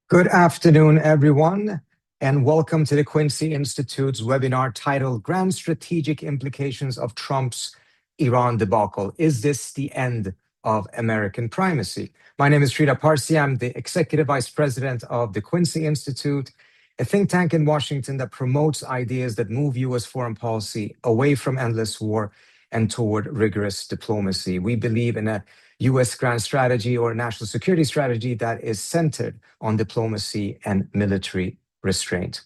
Good afternoon, everyone, and welcome to the Quincy Institute's webinar titled Grand Strategic Implications of Trump's Iran Debacle. Is this the end of American primacy? My name is Sridhar Parsi. I'm the Executive Vice President of the Quincy Institute, a think tank in Washington that promotes ideas that move U.S. foreign policy away from endless war and toward rigorous diplomacy. We believe in a U.S. grand strategy or national security strategy that is centered on diplomacy and military restraint.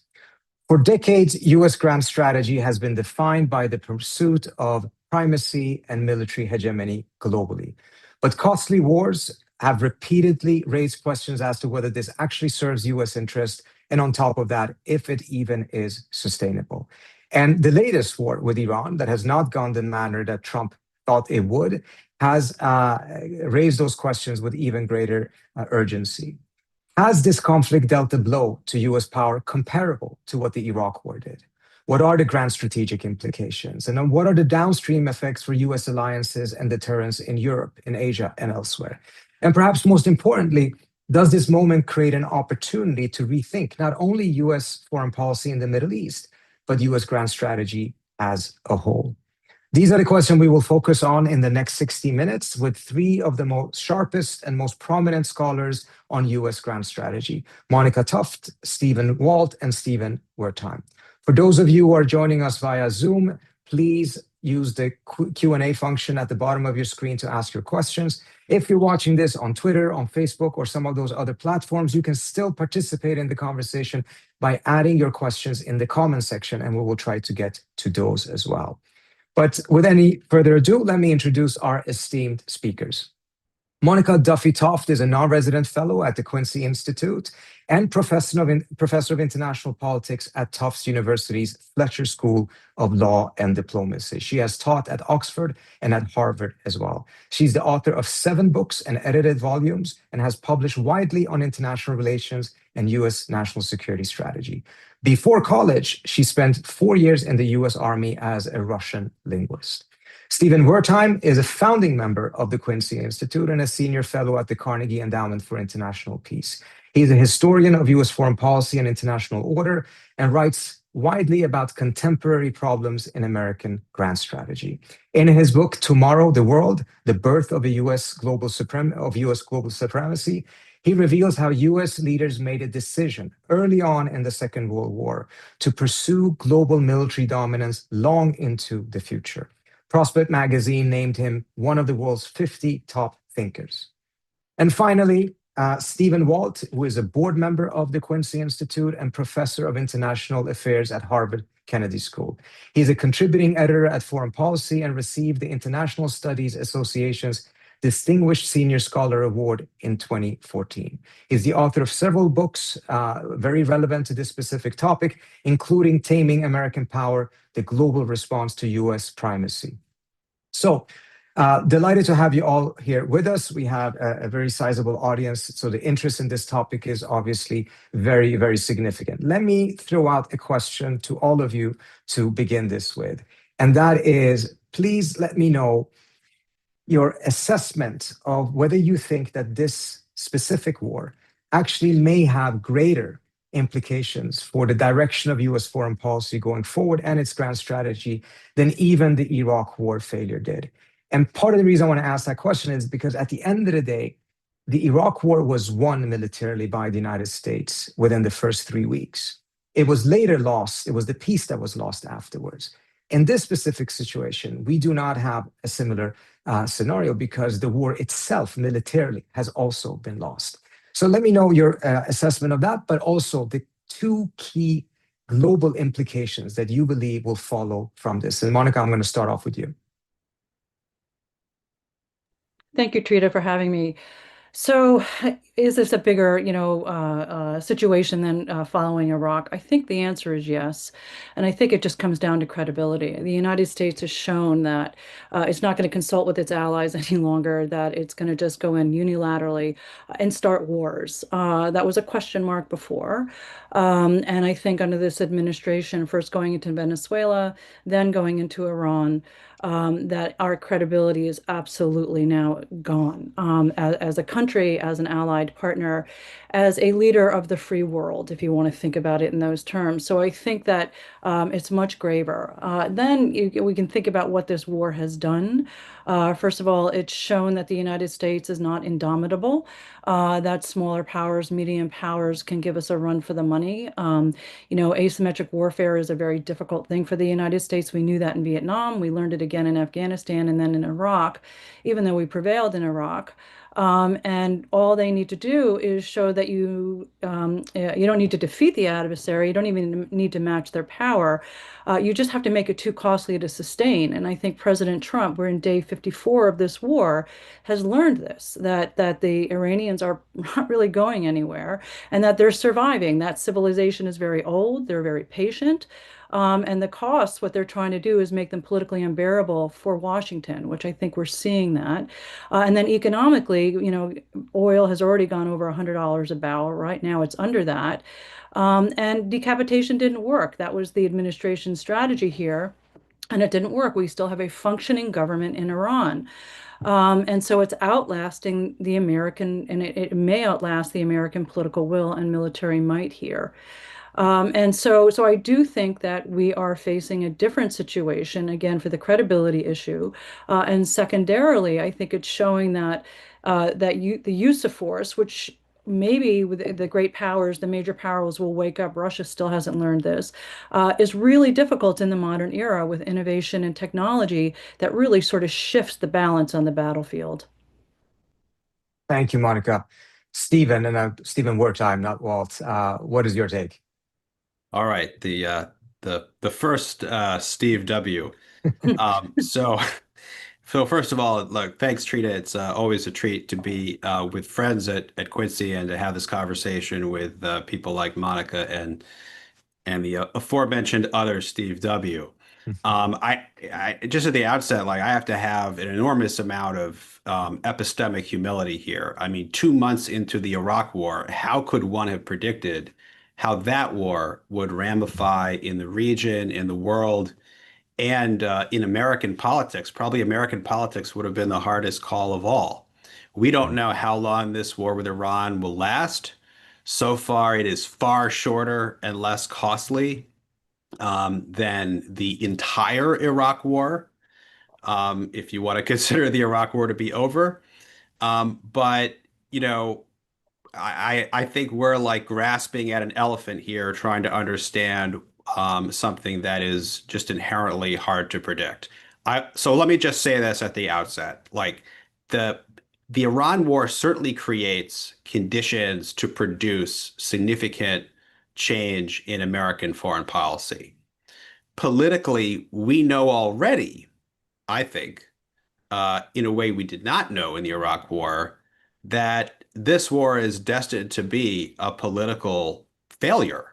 For decades, U.S. grand strategy has been defined by the pursuit of primacy and military hegemony globally. But costly wars have repeatedly raised questions as to whether this actually serves U.S. interests, and on top of that, if it even is sustainable. And the latest war with Iran that has not gone the manner that Trump thought it would has raised those questions with even greater urgency. Has this conflict dealt a blow to U.S. power comparable to what the Iraq War did? What are the grand strategic implications? And then what are the downstream effects for U.S. alliances and deterrence in Europe, in Asia, and elsewhere? And perhaps most importantly, does this moment create an opportunity to rethink not only U.S. foreign policy in the Middle East, but U.S. grand strategy as a whole? These are the questions we will focus on in the next 60 minutes with three of the most sharpest and most prominent scholars on U.S. grand strategy, Monica Tuft, Stephen Walt, and Stephen Wertheim. For those of you who are joining us via Zoom, please use the Q&A function at the bottom of your screen to ask your questions. If you're watching this on Twitter, on Facebook, or some of those other platforms, you can still participate in the conversation by adding your questions in the comment section, and we will try to get to those as well. But with any further ado, let me introduce our esteemed speakers. Monica Duffy-Toft is a non-resident fellow at the Quincy Institute and professor of international politics at Tufts University's Fletcher School of Law and Diplomacy. She has taught at Oxford and at Harvard as well. She's the author of 7 books and edited volumes and has published widely on international relations and U.S. national security strategy. Before college, she spent 4 years in the U.S. Army as a Russian linguist. Stephen Wertheim is a founding member of the Quincy Institute and a senior fellow at the Carnegie Endowment for International Peace. He is a historian of U.S. foreign policy and international order and writes widely about contemporary problems in American grand strategy. In his book, Tomorrow, the World, The Birth of U.S. Global Supremacy, he reveals how U.S. leaders made a decision early on in the Second World War to pursue global military dominance long into the future. Prospect magazine named him one of the world's 50 top thinkers. And finally, Stephen Walt, who is a board member of the Quincy Institute and professor of international affairs at Harvard Kennedy School. He's a contributing editor at Foreign Policy and received the International Studies Association's Distinguished Senior Scholar Award in 2014. He's the author of several books very relevant to this specific topic, including Taming American Power, The Global Response to U.S. Primacy. So, delighted to have you all here with us. We have a very sizable audience, so the interest in this topic is obviously very, very significant. Let me throw out a question to all of you to begin this with, and that is, please let me know your assessment of whether you think that this specific war actually may have greater implications for the direction of U.S. foreign policy going forward and its grand strategy than even the Iraq war failure did. And part of the reason I want to ask that question is because at the end of the day, the Iraq war was won militarily by the United States within the first 3 weeks. It was later lost. It was the peace that was lost afterwards. In this specific situation, we do not have a similar scenario because the war itself militarily has also been lost. So let me know your assessment of that, but also the 2 key global implications that you believe will follow from this. And Monica, I'm going to start off with you. Thank you, Trita, for having me. So is this a bigger, situation than following Iraq? I think the answer is yes. And I think it just comes down to credibility. The United States has shown that it's not going to consult with its allies any longer, that it's going to just go in unilaterally and start wars. That was a question mark before. And I think under this administration, first going into Venezuela, then going into Iran, that our credibility is absolutely now gone as a country, as an allied partner, as a leader of the free world, if you want to think about it in those terms. So I think that it's much graver. We can think about what this war has done. First of all, it's shown that the United States is not indomitable, that smaller powers, medium powers can give us a run for the money. Asymmetric warfare is a very difficult thing for the United States. We knew that in Vietnam. We learned it again in Afghanistan and then in Iraq, even though we prevailed in Iraq. And all they need to do is show that you don't need to defeat the adversary. You don't even need to match their power. You just have to make it too costly to sustain. And I think President Trump, we're in day 54 of this war, has learned this, that the Iranians are not really going anywhere and that they're surviving. That civilization is very old. They're very patient. And the costs, what they're trying to do is make them politically unbearable for Washington, which I think we're seeing that. And then economically, oil has already gone over $100 a barrel. Right now, it's under that. And decapitation didn't work. That was the administration's strategy here. And it didn't work. We still have a functioning government in Iran. And so it's outlasting the American, and it may outlast the American political will and military might here. And so I do think that we are facing a different situation again for the credibility issue, and secondarily, I think it's showing that the use of force, which maybe with the great powers, the major powers will wake up. Russia still hasn't learned this, is really difficult in the modern era with innovation and technology that really sort of shifts the balance on the battlefield. Thank you, Monica. Stephen, and Stephen Wertheim, not Walt. What is your take? All right, the first Steve W. So so first of all, look, thanks, Trina. It's always a treat to be with friends at Quincy and to have this conversation with people like Monica and the aforementioned other Steve W. I just at the outset, like I have to have an enormous amount of epistemic humility here. I mean, 2 months into the Iraq War, how could one have predicted how that war would ramify in the region, in the world, and in American politics? Probably American politics would have been the hardest call of all. We don't know how long this war with Iran will last. So far, it is far shorter and less costly than the entire Iraq war, if you want to consider the Iraq war to be over. But, you know, I think we're like grasping at an elephant here, trying to understand something that is just inherently hard to predict. So let me just say this at the outset. Like the the Iran war certainly creates conditions to produce significant change in American foreign policy. Politically, we know already, I think, in a way we did not know in the Iraq War, that this war is destined to be a political failure.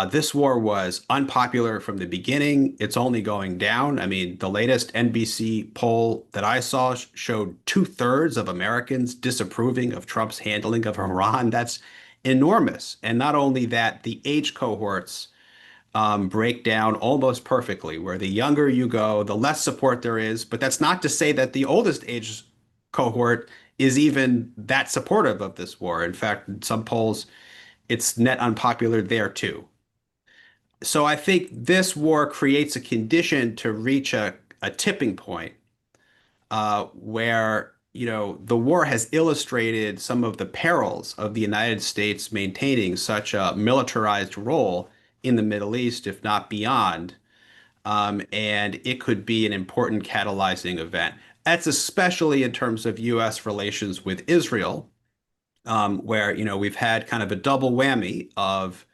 This war was unpopular from the beginning. It's only going down. I mean, the latest NBC poll that I saw showed 2/3 of Americans disapproving of Trump's handling of Iran. That's enormous. And not only that, the age cohorts break down almost perfectly, where the younger you go, the less support there is. But that's not to say that the oldest age cohort is even that supportive of this war. In fact, in some polls, it's net unpopular there too. So I think this war creates a condition to reach a tipping point where, you know, the war has illustrated some of the perils of the United States maintaining such a militarized role in the Middle East, if not beyond. And it could be an important catalyzing event. That's especially in terms of U.S. relations with Israel, where, you know, we've had kind of a double whammy of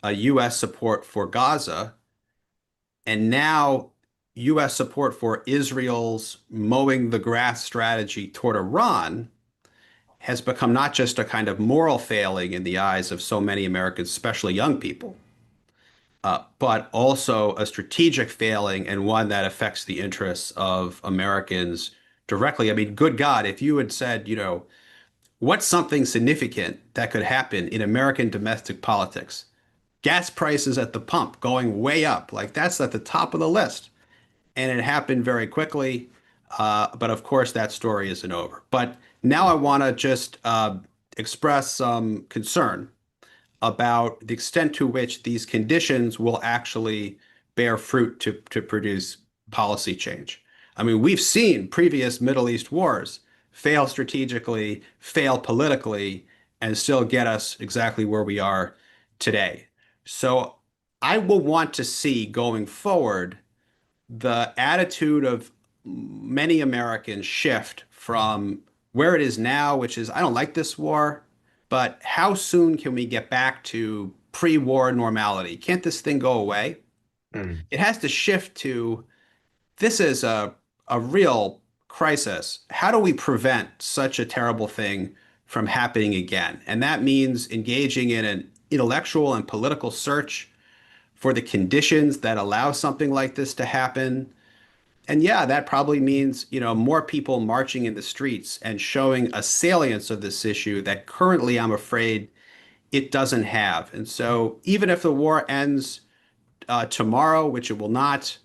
U.S. support for Gaza, and now U.S. support for Israel's mowing the grass strategy toward Iran has become not just a kind of moral failing in the eyes of so many Americans, especially young people, but also a strategic failing and one that affects the interests of Americans directly. I mean, good God, if you had said, you know, what's something significant that could happen in American domestic politics? Gas prices at the pump going way up. Like that's at the top of the list. and it happened very quickly. But of course, that story isn't over. But now I want to just express some concern about the extent to which these conditions will actually bear fruit to produce policy change. I mean, we've seen previous Middle East wars fail strategically, fail politically, and still get us exactly where we are today. So I will want to see going forward the attitude of many Americans shift from where it is now, which is, I don't like this war, but how soon can we get back to pre-war normality? Can't this thing go away? Mm. It has to shift to this is a real crisis. How do we prevent such a terrible thing from happening again? And that means engaging in an intellectual and political search for the conditions that allow something like this to happen. And yeah, that probably means, more people marching in the streets and showing a salience of this issue that currently I'm afraid it doesn't have. And so even if the war ends tomorrow, which it will not,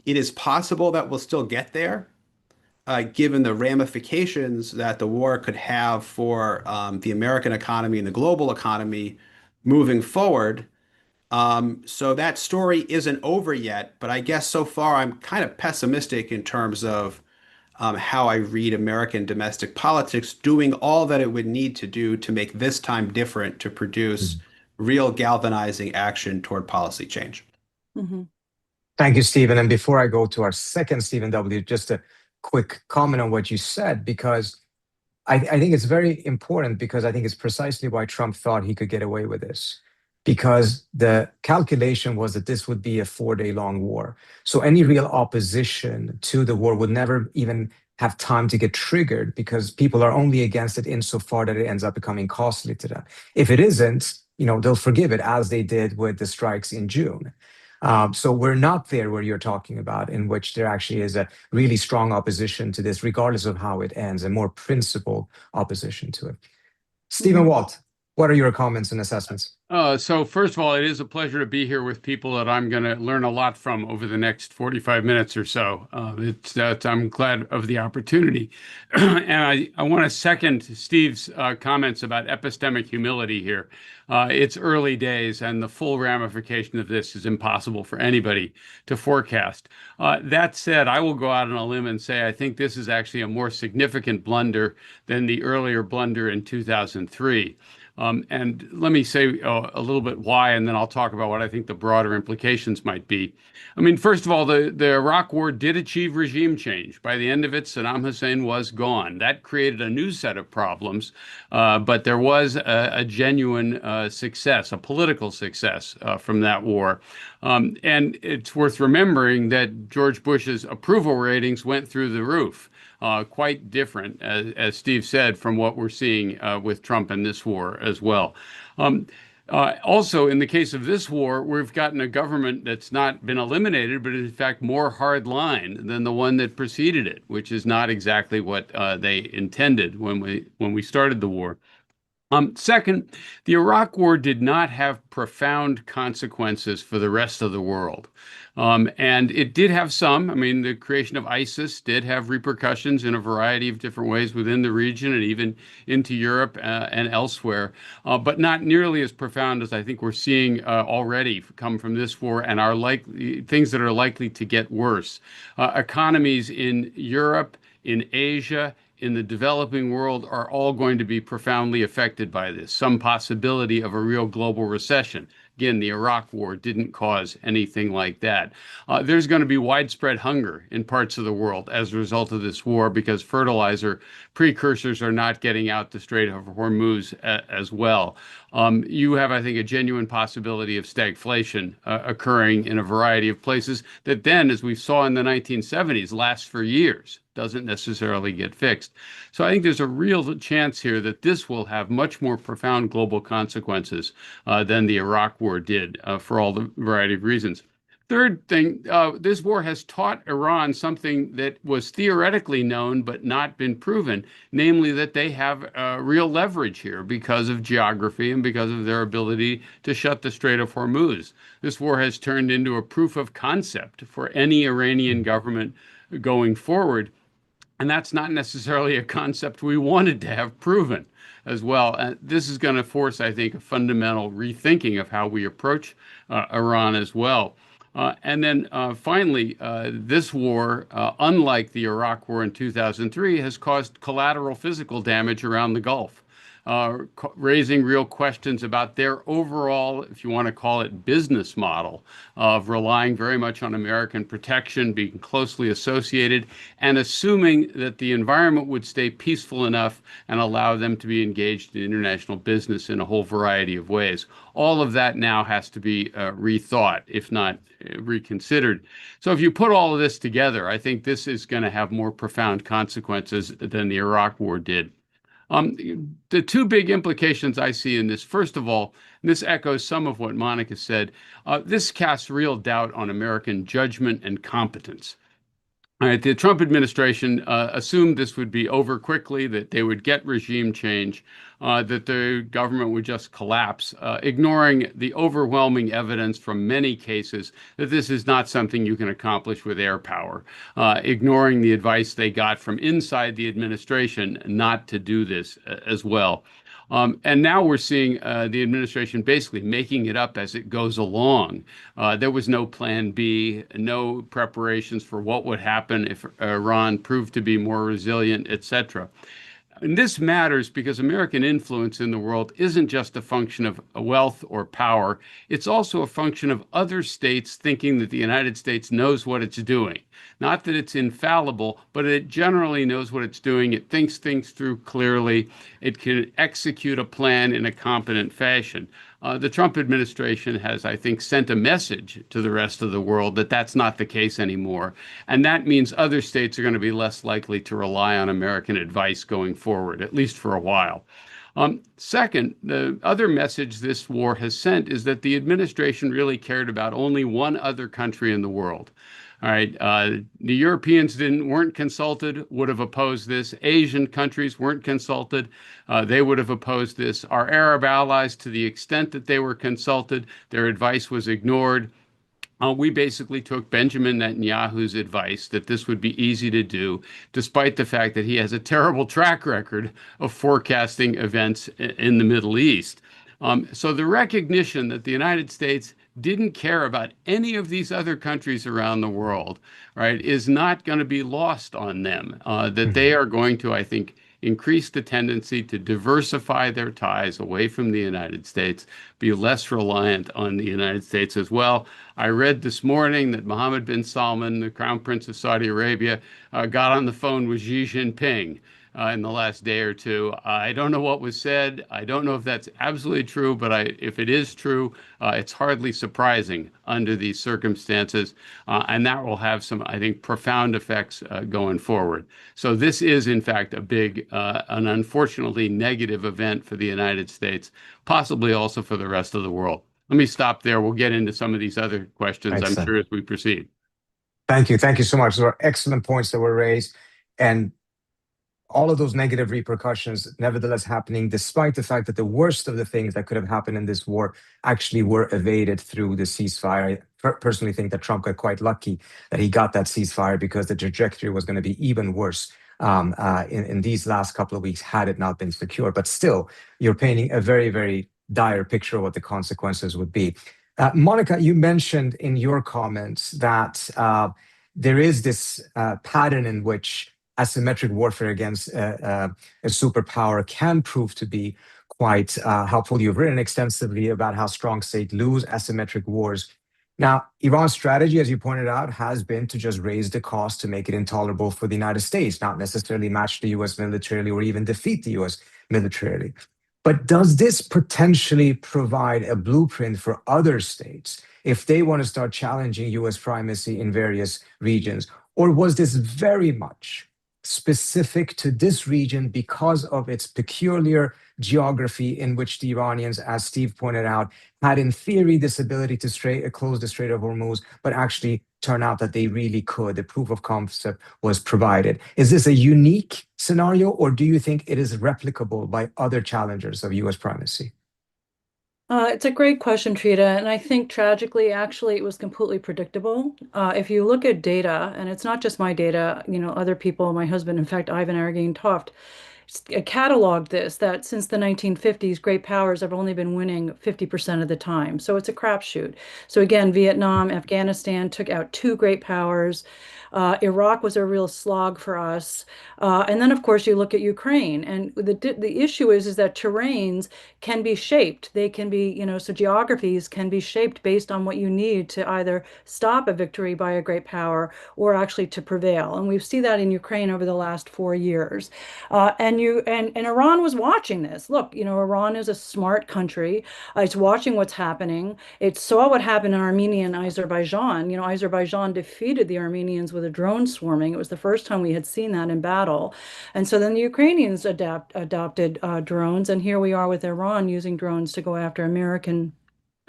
it is possible that we'll still get there, given the ramifications that the war could have for the American economy and the global economy moving forward. So that story isn't over yet, but I guess so far I'm kind of pessimistic in terms of how I read American domestic politics doing all that it would need to do to make this time different to produce real galvanizing action toward policy change. Mm-hmm. Thank you, Stephen. And before I go to our second Stephen W., just a quick comment on what you said, because I think it's very important, because I think it's precisely why Trump thought he could get away with this. Because the calculation was that this would be a 4-day long war. So any real opposition to the war would never even have time to get triggered, because people are only against it insofar that it ends up becoming costly to them. If it isn't, they'll forgive it, as they did with the strikes in June. So we're not there where you're talking about, in which there actually is a really strong opposition to this, regardless of how it ends, a more principled opposition to it. Stephen Walt, what are your comments and assessments? So first of all, it is a pleasure to be here with people that I'm going to learn a lot from over the next 45 minutes or so. I'm glad of the opportunity. And I want to second Steve's comments about epistemic humility here. It's early days, and the full ramification of this is impossible for anybody to forecast. That said, I will go out on a limb and say I think this is actually a more significant blunder than the earlier blunder in 2003. And let me say a little bit why, and then I'll talk about what I think the broader implications might be. I mean, first of all, the Iraq War did achieve regime change. By the end of it, Saddam Hussein was gone. That created a new set of problems, but there was a genuine success, a political success from that war. And it's worth remembering that George Bush's approval ratings went through the roof. Quite different, as Steve said, from what we're seeing with Trump in this war as well. Also, in the case of this war, we've gotten a government that's not been eliminated, but in fact more hardline than the one that preceded it, which is not exactly what they intended when we started the war. Second, the Iraq War did not have profound consequences for the rest of the world. And it did have some. I mean, the creation of ISIS did have repercussions in a variety of different ways within the region and even into Europe and elsewhere, but not nearly as profound as I think we're seeing already come from this war, and are things that are likely to get worse. Economies in Europe, in Asia, in the developing world are all going to be profoundly affected by this. Some possibility of a real global recession. Again, the Iraq War didn't cause anything like that. There's going to be widespread hunger in parts of the world as a result of this war, because fertilizer precursors are not getting out the Strait of Hormuz as well. You have, I think, a genuine possibility of stagflation occurring in a variety of places that then, as we saw in the 1970s, lasts for years. Doesn't necessarily get fixed. So I think there's a real chance here that this will have much more profound global consequences than the Iraq War did for all the variety of reasons. Third thing, this war has taught Iran something that was theoretically known but not been proven, namely that they have real leverage here because of geography and because of their ability to shut the Strait of Hormuz. This war has turned into a proof of concept for any Iranian government going forward. And that's not necessarily a concept we wanted to have proven as well. And this is going to force, I think, a fundamental rethinking of how we approach Iran as well. And then finally, this war, unlike the Iraq War in 2003, has caused collateral physical damage around the Gulf, raising real questions about their overall, if you want to call it, business model of relying very much on American protection, being closely associated, and assuming that the environment would stay peaceful enough and allow them to be engaged in international business in a whole variety of ways. All of that now has to be rethought, if not reconsidered. So if you put all of this together, I think this is going to have more profound consequences than the Iraq War did. The two big implications I see in this, first of all, and this echoes some of what Monica said, this casts real doubt on American judgment and competence. All right, the Trump administration assumed this would be over quickly, that they would get regime change, that the government would just collapse, ignoring the overwhelming evidence from many cases that this is not something you can accomplish with air power, ignoring the advice they got from inside the administration not to do this as well. And now we're seeing the administration basically making it up as it goes along. There was no plan B, no preparations for what would happen if Iran proved to be more resilient, etc. And this matters because American influence in the world isn't just a function of wealth or power. It's also a function of other states thinking that the United States knows what it's doing. Not that it's infallible, but it generally knows what it's doing. It thinks things through clearly. It can execute a plan in a competent fashion. The Trump administration has, I think, sent a message to the rest of the world that that's not the case anymore. And that means other states are going to be less likely to rely on American advice going forward, at least for a while. Second, the other message this war has sent is that the administration really cared about only one other country in the world. All right, the Europeans weren't consulted, would have opposed this. Asian countries weren't consulted, they would have opposed this. Our Arab allies, to the extent that they were consulted, their advice was ignored. We basically took Benjamin Netanyahu's advice that this would be easy to do, despite the fact that he has a terrible track record of forecasting events in the Middle East. So the recognition that the United States didn't care about any of these other countries around the world, right, is not going to be lost on them. That they are going to, I think, increase the tendency to diversify their ties away from the United States, be less reliant on the United States as well. I read this morning that Mohammed bin Salman, the Crown Prince of Saudi Arabia, got on the phone with Xi Jinping in the last day or two. I don't know what was said. I don't know if that's absolutely true, but if it is true, it's hardly surprising under these circumstances. And that will have some, I think, profound effects going forward. So this is, in fact, a big, an unfortunately negative event for the United States, possibly also for the rest of the world. Let me stop there. We'll get into some of these other questions, Excellent. I'm sure, as we proceed. Thank you. Thank you so much. Those are excellent points that were raised. And all of those negative repercussions nevertheless happening, despite the fact that the worst of the things that could have happened in this war actually were evaded through the ceasefire. I personally think that Trump got quite lucky that he got that ceasefire, because the trajectory was going to be even worse in these last couple of weeks had it not been secure. But still, you're painting a very, very dire picture of what the consequences would be. Monica, you mentioned in your comments that there is this pattern in which asymmetric warfare against a superpower can prove to be quite helpful. You've written extensively about how strong states lose asymmetric wars. Now, Iran's strategy, as you pointed out, has been to just raise the cost to make it intolerable for the United States, not necessarily match the US militarily or even defeat the US militarily. But does this potentially provide a blueprint for other states if they want to start challenging US primacy in various regions? Or was this very much specific to this region because of its peculiar geography in which the Iranians, as Steve pointed out, had in theory this ability to close the Strait of Hormuz, but actually turned out that they really could. The proof of concept was provided. Is this a unique scenario, or do you think it is replicable by other challengers of US primacy? It's a great question, Trita, and I think tragically, actually, it was completely predictable. If you look at data, and it's not just my data, other people, my husband, in fact, Ivan Aragin Toft, cataloged this, that since the 1950s, great powers have only been winning 50% of the time. So it's a crapshoot. So again, Vietnam, Afghanistan took out two great powers. Iraq was a real slog for us. And then, of course, you look at Ukraine. And the issue is that terrains can be shaped. They can be, so geographies can be shaped based on what you need to either stop a victory by a great power or actually to prevail. And we see that in Ukraine over the last 4 years. And Iran was watching this. Look, Iran is a smart country. It's watching what's happening. It saw what happened in Armenia and Azerbaijan. Azerbaijan defeated the Armenians with a drone swarming. It was the first time we had seen that in battle. And so then the Ukrainians adopted drones, and here we are with Iran using drones to go after American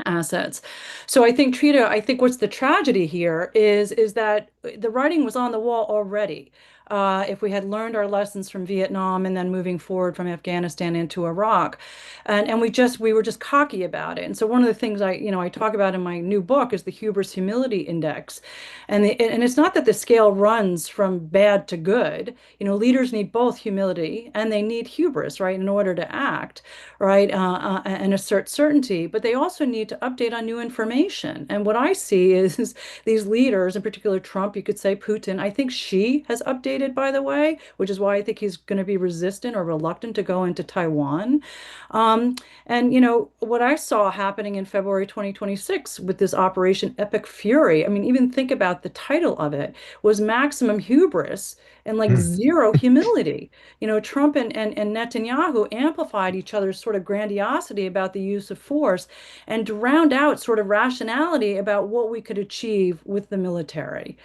assets. So I think, Trita, I think what's the tragedy here is that the writing was on the wall already. If we had learned our lessons from Vietnam and then moving forward from Afghanistan into Iraq, and we were just cocky about it. And so one of the things I talk about in my new book is the hubris humility index, and it's not that the scale runs from bad to good. Leaders need both humility and they need hubris, right, in order to act, right, and assert certainty. But they also need to update on new information. And what I see is these leaders, in particular Trump, you could say Putin. I think Xi has updated, by the way, which is why I think he's going to be resistant or reluctant to go into Taiwan. And what I saw happening in February 2026 with this Operation Epic Fury, I mean, even think about the title of it, was maximum hubris and like Hmm. zero humility. Trump and Netanyahu amplified each other's sort of grandiosity about the use of force and drowned out sort of rationality about what we could achieve with the military.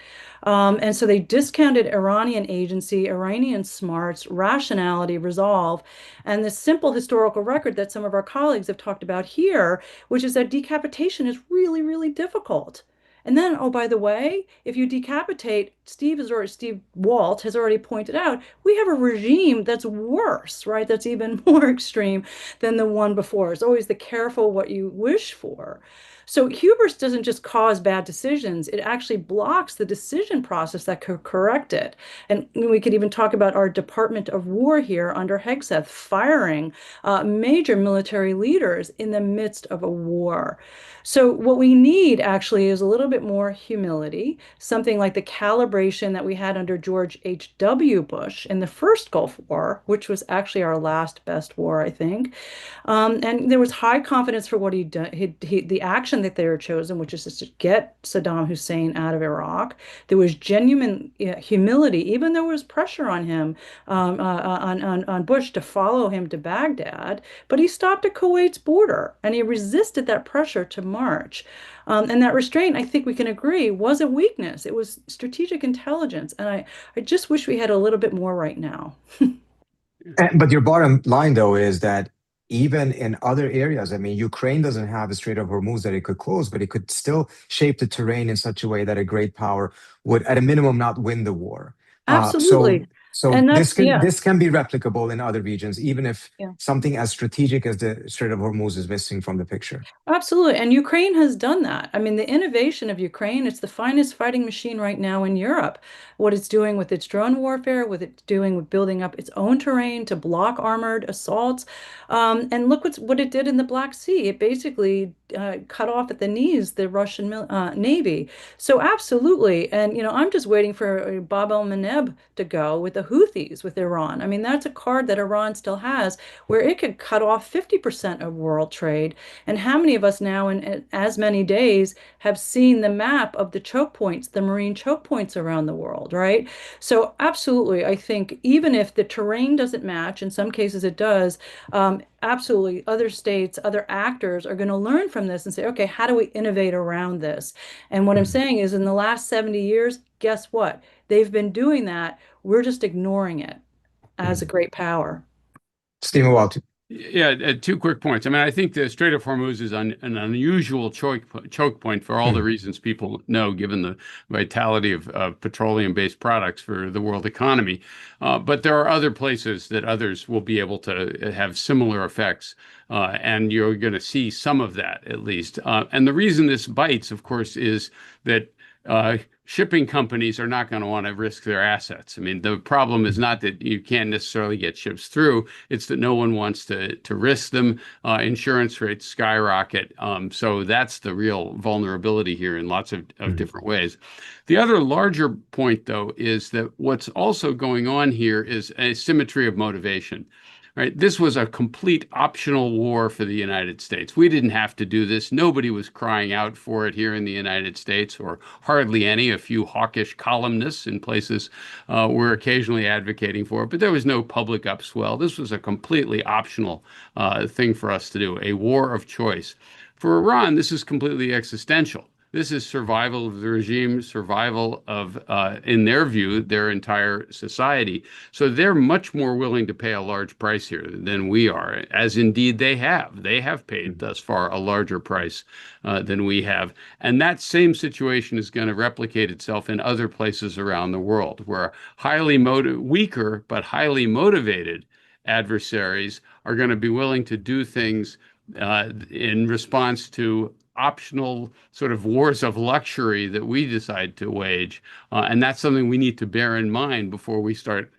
And so they discounted Iranian agency, Iranian smarts, rationality, resolve, and the simple historical record that some of our colleagues have talked about here, which is that decapitation is really, really difficult. And then, oh, by the way, if you decapitate, Steve Walt has already pointed out, we have a regime that's worse, right? That's even more extreme than the one before. It's always the careful what you wish for. So hubris doesn't just cause bad decisions, it actually blocks the decision process that could correct it. And we could even talk about our Department of War here under Hegseth firing major military leaders in the midst of a war. So what we need actually is a little bit more humility, something like the calibration that we had under George H.W. Bush in the first Gulf War, which was actually our last best war, I think. And there was high confidence for what he'd done, the action that they were chosen, which is just to get Saddam Hussein out of Iraq. There was genuine humility, even though there was pressure on him, on Bush to follow him to Baghdad. But he stopped at Kuwait's border and he resisted that pressure to march. And that restraint, I think we can agree, was a weakness. It was strategic intelligence. And I just wish we had a little bit more right now. But your bottom line, though, is that even in other areas, I mean, Ukraine doesn't have a Strait of Hormuz that it could close, but it could still shape the terrain in such a way that a great power would, at a minimum, not win the war. So, Absolutely. so And this that's, can yeah, this can be replicable in other regions, even if yeah. something as strategic as the Strait of Hormuz is missing from the picture. Absolutely. And Ukraine has done that. I mean, the innovation of Ukraine, it's the finest fighting machine right now in Europe. What it's doing with its drone warfare, what it's doing with building up its own terrain to block armored assaults. And look what it did in the Black Sea. It basically cut off at the knees the Russian Navy. So absolutely. And, I'm just waiting for Bab el-Mandeb to go with the Houthis with Iran. I mean, that's a card that Iran still has where it could cut off 50% of world trade. And how many of us now in as many days have seen the map of the choke points, the marine choke points around the world, right? So absolutely, I think even if the terrain doesn't match, in some cases it does, absolutely other states, other actors are going to learn from this and say, okay, how do we innovate around this? And what I'm Mhm. saying is in the last 70 years, guess what? They've been doing that We're just ignoring it as a great power. Stephen Walter. Yeah, two quick points. I mean, I think the Strait of Hormuz is an unusual choke point for all the reasons people know, given the vitality of petroleum-based products for the world economy. But there are other places that others will be able to have similar effects, and you're going to see some of that at least. And the reason this bites, of course, is that shipping companies are not going to want to risk their assets. I mean, the problem is not that you can't necessarily get ships through, it's that no one wants to risk them. Insurance rates skyrocket. So that's the real vulnerability here in lots of different ways. The other larger point, though, is that what's also going on here is a symmetry of motivation. Right? This was a complete optional war for the United States. We didn't have to do this. Nobody was crying out for it here in the United States, or hardly any. A few hawkish columnists in places were occasionally advocating for it, but there was no public upswell. This was a completely optional thing for us to do, a war of choice. For Iran, this is completely existential. This is survival of the regime, survival of, in their view, their entire society. So they're much more willing to pay a large price here than we are, as indeed they have. They have paid thus far a larger price than we have. And that same situation is going to replicate itself in other places around the world, where weaker but highly motivated adversaries are going to be willing to do things in response to optional sort of wars of luxury that we decide to wage. And that's something we need to bear in mind before we start,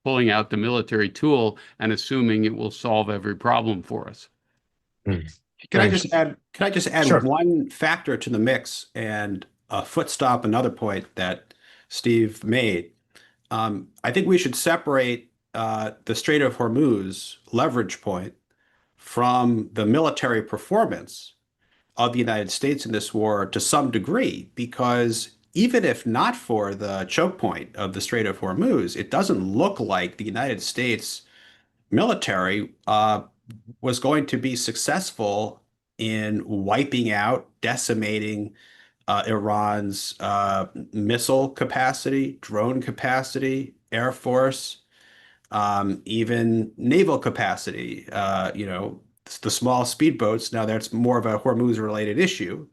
pulling out the military tool and assuming it will solve every problem for us. Can I just add Sure. one factor to the mix and a foot stop another point that Steve made? I think we should separate the Strait of Hormuz leverage point from the military performance of the United States in this war to some degree, because even if not for the choke point of the Strait of Hormuz, it doesn't look like the United States military was going to be successful in wiping out, decimating Iran's missile capacity, drone capacity, air force, even naval capacity. The small speedboats, now that's more of a Hormuz-related issue,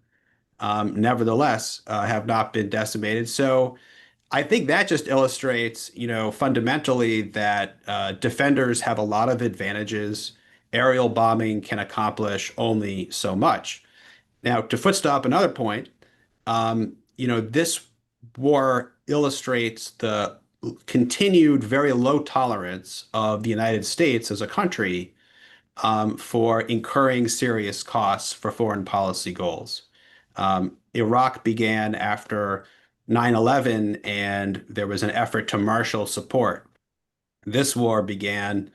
nevertheless, have not been decimated. So I think that just illustrates, fundamentally that defenders have a lot of advantages. Aerial bombing can accomplish only so much. Now, to footstop another point, this war illustrates the continued very low tolerance of the United States as a country for incurring serious costs for foreign policy goals. Iraq began after 9/11, and there was an effort to marshal support. This war began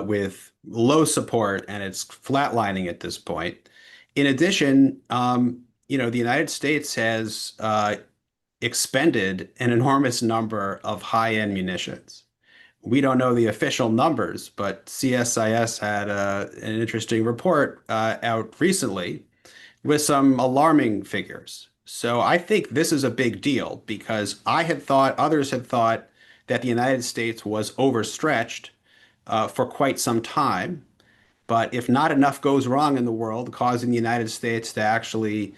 with low support, and it's flatlining at this point. In addition, the United States has expended an enormous number of high-end munitions. We don't know the official numbers, but CSIS had an interesting report out recently with some alarming figures. So I think this is a big deal because others had thought that the United States was overstretched for quite some time. But if not enough goes wrong in the world, causing the United States to actually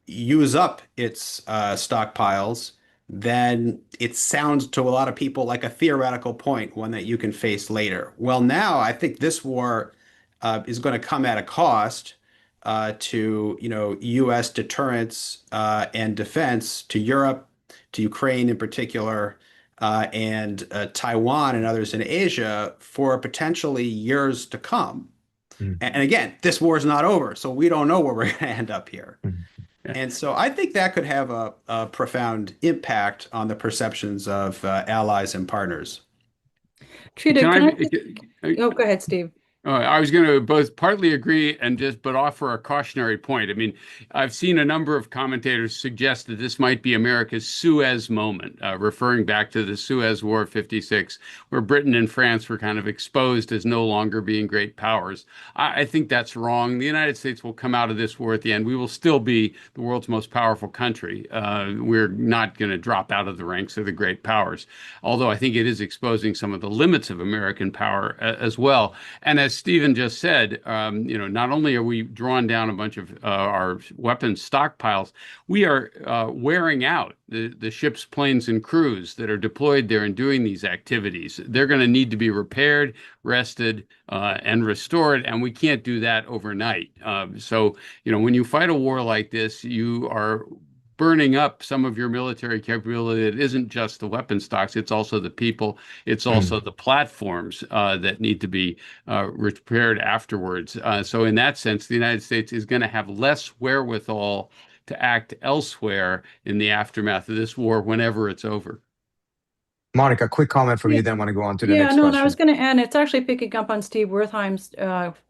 use up its stockpiles, then it sounds to a lot of people like a theoretical point, one that you can face later. Well, now I think this war is going to come at a cost to U.S. deterrence and defense to Europe, to Ukraine in particular, and Taiwan and others in Asia for potentially years to come. And again, this war is not over, so we don't know where we're going to end up here. And so I think that could have a profound impact on the perceptions of allies and partners. Trita, oh, go ahead, Steve. I was going to both partly agree and but offer a cautionary point. I mean, I've seen a number of commentators suggest that this might be America's Suez moment, referring back to the Suez War of '56, where Britain and France were kind of exposed as no longer being great powers. I think that's wrong. The United States will come out of this war at the end. We will still be the world's most powerful country. We're not going to drop out of the ranks of the great powers, although I think it is exposing some of the limits of American power as well. And as Stephen just said, not only are we drawing down a bunch of our weapons stockpiles, we are wearing out the ships, planes, and crews that are deployed there and doing these activities. They're going to need to be repaired, rested, and restored, and we can't do that overnight. When you fight a war like this, you are burning up some of your military capability. It isn't just the weapon stocks, it's also the people, it's also the platforms that need to be repaired afterwards. So in that sense, the United States is going to have less wherewithal to act elsewhere in the aftermath of this war whenever it's over. Monica, quick comment from Yeah. you, then want to go on to the Yeah, next no, and I was question. going to add, it's actually picking up on Steve Wertheim's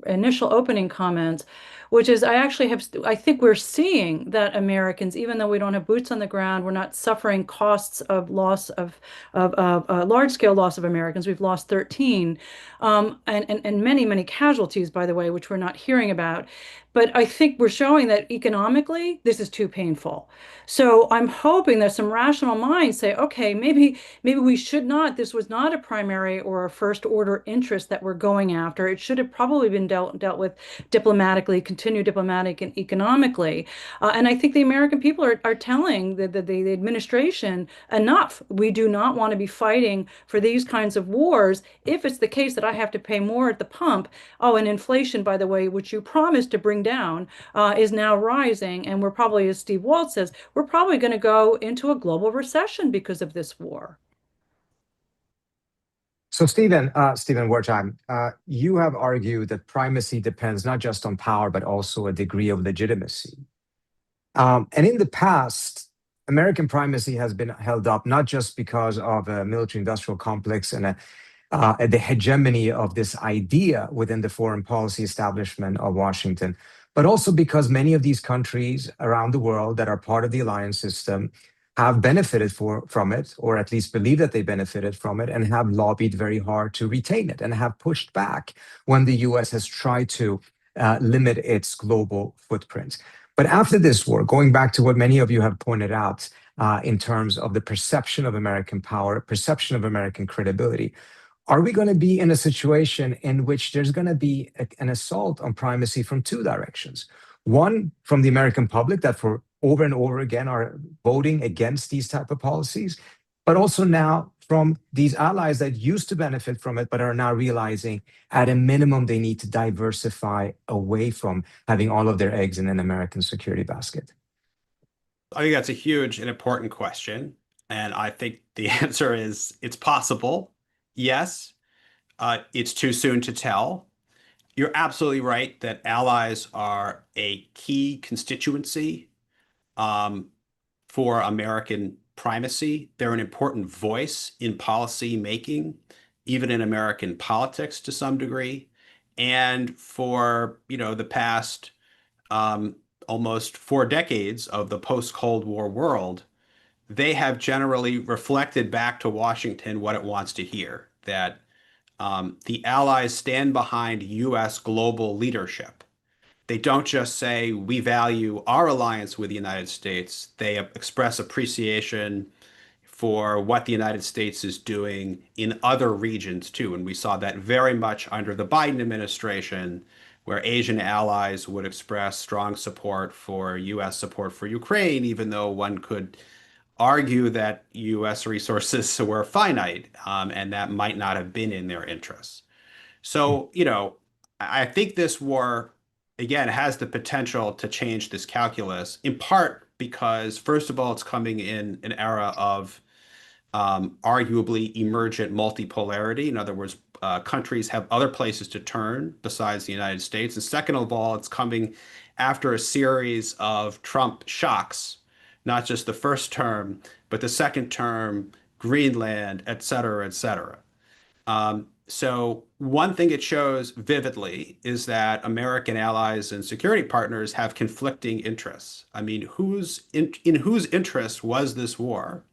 initial opening comments, which is I think we're seeing that Americans, even though we don't have boots on the ground, we're not suffering costs of loss of large-scale loss of Americans. We've lost 13, and many casualties, by the way, which we're not hearing about. But I think we're showing that economically, this is too painful. So I'm hoping that some rational minds say, okay, maybe we should not, this was not a primary or a first order interest that we're going after. It should have probably been dealt with diplomatically, continue diplomatic and economically. And I think the American people are telling the administration enough. We do not want to be fighting for these kinds of wars if it's the case that I have to pay more at the pump. Oh, and inflation, by the way, which you promised to bring down, is now rising. And we're probably, as Steve Walt says, we're probably going to go into a global recession because of this war. So, Stephen Wertheim, you have argued that primacy depends not just on power, but also a degree of legitimacy. And in the past, American primacy has been held up not just because of a military-industrial complex and the hegemony of this idea within the foreign policy establishment of Washington, but also because many of these countries around the world that are part of the alliance system have benefited from it, or at least believe that they benefited from it, and have lobbied very hard to retain it and have pushed back when the US has tried to limit its global footprint. But after this war, going back to what many of you have pointed out in terms of the perception of American power, perception of American credibility, are we going to be in a situation in which there's going to be an assault on primacy from two directions? One, from the American public that for over and over again are voting against these type of policies, but also now from these allies that used to benefit from it, but are now realizing at a minimum they need to diversify away from having all of their eggs in an American security basket? I think that's a huge and important question. And I think the answer is it's possible. Yes, it's too soon to tell. You're absolutely right that allies are a key constituency for American primacy. They're an important voice in policy making, even in American politics to some degree. And for, the past almost 4 decades of the post-Cold War world, they have generally reflected back to Washington what it wants to hear, that the Allies stand behind U.S. global leadership. They don't just say, we value our alliance with the United States. They express appreciation for what the United States is doing in other regions too. And we saw that very much under the Biden administration, where Asian allies would express strong support for U.S. support for Ukraine, even though one could argue that U.S. resources were finite, and that might not have been in their interests. So, I think this war, again, has the potential to change this calculus, in part because, first of all, it's coming in an era of arguably emergent multipolarity. In other words, countries have other places to turn besides the United States. And second of all, it's coming after a series of Trump shocks, not just the first term, but the second term, Greenland, et cetera, et cetera. So one thing it shows vividly is that American allies and security partners have conflicting interests. I mean, in whose interest was this war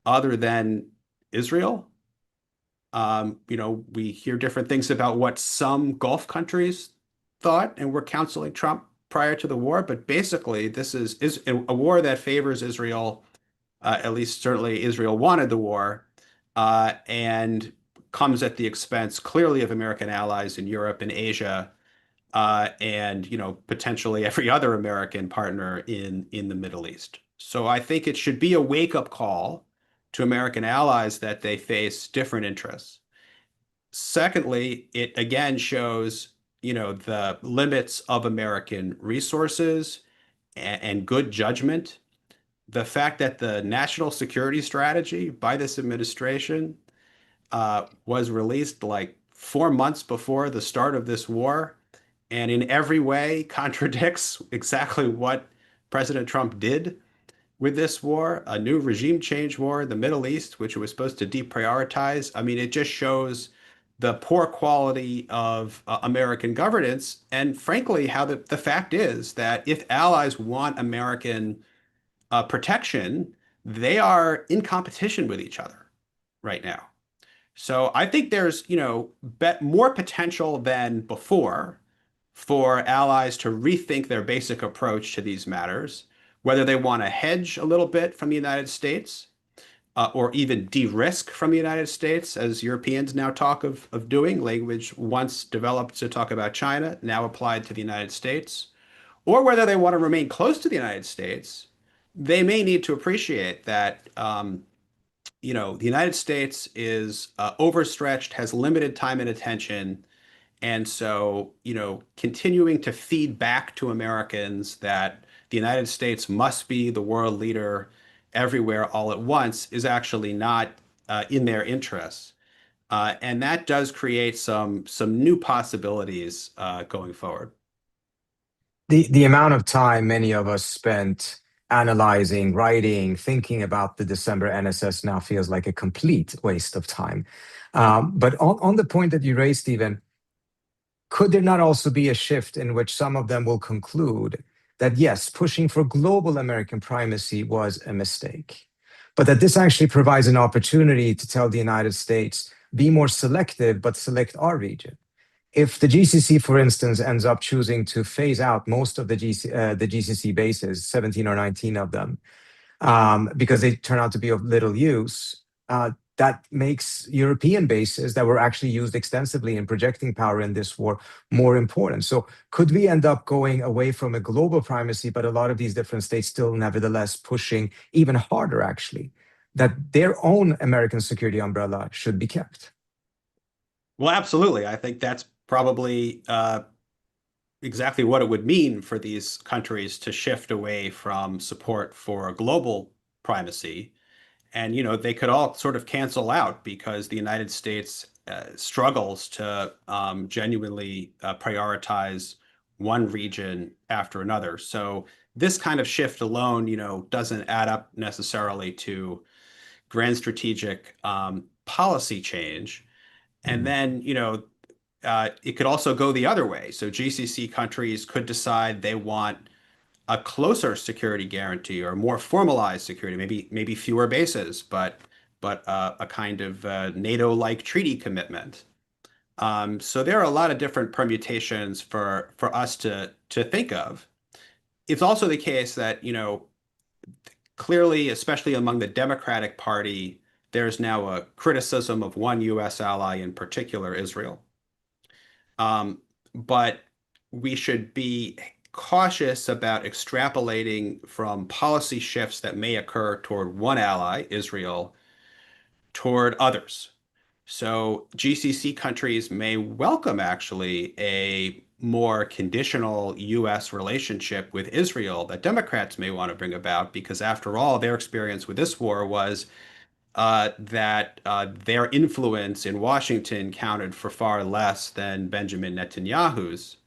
other than Israel? We hear different things about what some Gulf countries thought and were counseling Trump prior to the war, but basically this is a war that favors Israel. At least certainly Israel wanted the war, and comes at the expense clearly of American allies in Europe and Asia, and potentially every other American partner in the Middle East. So I think it should be a wake-up call to American allies that they face different interests. Secondly, it again shows, the limits of American resources and good judgment. The fact that the national security strategy by this administration was released like 4 months before the start of this war, and in every way contradicts exactly what President Trump did with this war, a new regime change war in the Middle East, which it was supposed to deprioritize. I mean, it just shows the poor quality of American governance. And frankly, how the fact is that if allies want American protection, they are in competition with each other right now. So I think there's, more potential than before for allies to rethink their basic approach to these matters, whether they want to hedge a little bit from the United States, or even de-risk from the United States, as Europeans now talk of doing, language once developed to talk about China, now applied to the United States, or whether they want to remain close to the United States. They may need to appreciate that the United States is overstretched, has limited time and attention. And so, continuing to feed back to Americans that the United States must be the world leader everywhere all at once is actually not in their interests. And that does create some new possibilities going forward. The amount of time many of us spent analyzing, writing, thinking about the December NSS now feels like a complete waste of time. But on the point that you raised, Stephen, could there not also be a shift in which some of them will conclude that, yes, pushing for global American primacy was a mistake, but that this actually provides an opportunity to tell the United States, be more selective, but select our region? If the GCC, for instance, ends up choosing to phase out most of the GCC bases, 17 or 19 of them, because they turn out to be of little use, that makes European bases that were actually used extensively in projecting power in this war more important. So could we end up going away from a global primacy, but a lot of these different states still nevertheless pushing even harder, actually, that their own American security umbrella should be kept? Well, absolutely. I think that's probably exactly what it would mean for these countries to shift away from support for global primacy. And, they could all sort of cancel out because the United States struggles to genuinely prioritize one region after another. So this kind of shift alone, doesn't add up necessarily to grand strategic policy change. And Mm. then, it could also go the other way. So GCC countries could decide they want a closer security guarantee or more formalized security, maybe fewer bases, but a kind of NATO-like treaty commitment. So there are a lot of different permutations for us to think of. It's also the case that, clearly, especially among the Democratic Party, there's now a criticism of one U.S. ally, in particular, Israel. But we should be cautious about extrapolating from policy shifts that may occur toward one ally, Israel, toward others. So GCC countries may welcome actually a more conditional U.S. relationship with Israel that Democrats may want to bring about, because after all, their experience with this war was that their influence in Washington counted for far less than Benjamin Netanyahu's.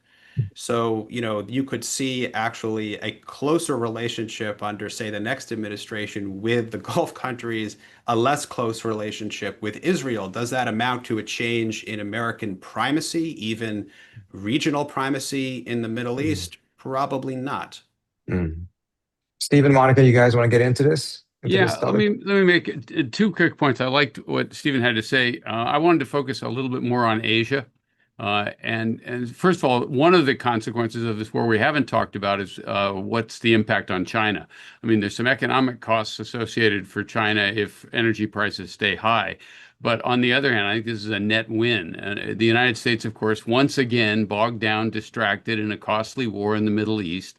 So, you could see actually a closer relationship under, say, the next administration with the Gulf countries, a less close relationship with Israel. Does that amount to a change in American primacy, even regional primacy in the Middle Mm. East? Probably not. Mm. Steve and Monica, you guys want to get into Yeah, this topic? let me make two quick points. I liked what Stephen had to say. I wanted to focus a little bit more on Asia. And first of all, one of the consequences of this war we haven't talked about is what's the impact on China. I mean, there's some economic costs associated for China if energy prices stay high. But on the other hand, I think this is a net win. The United States, of course, once again bogged down, distracted in a costly war in the Middle East.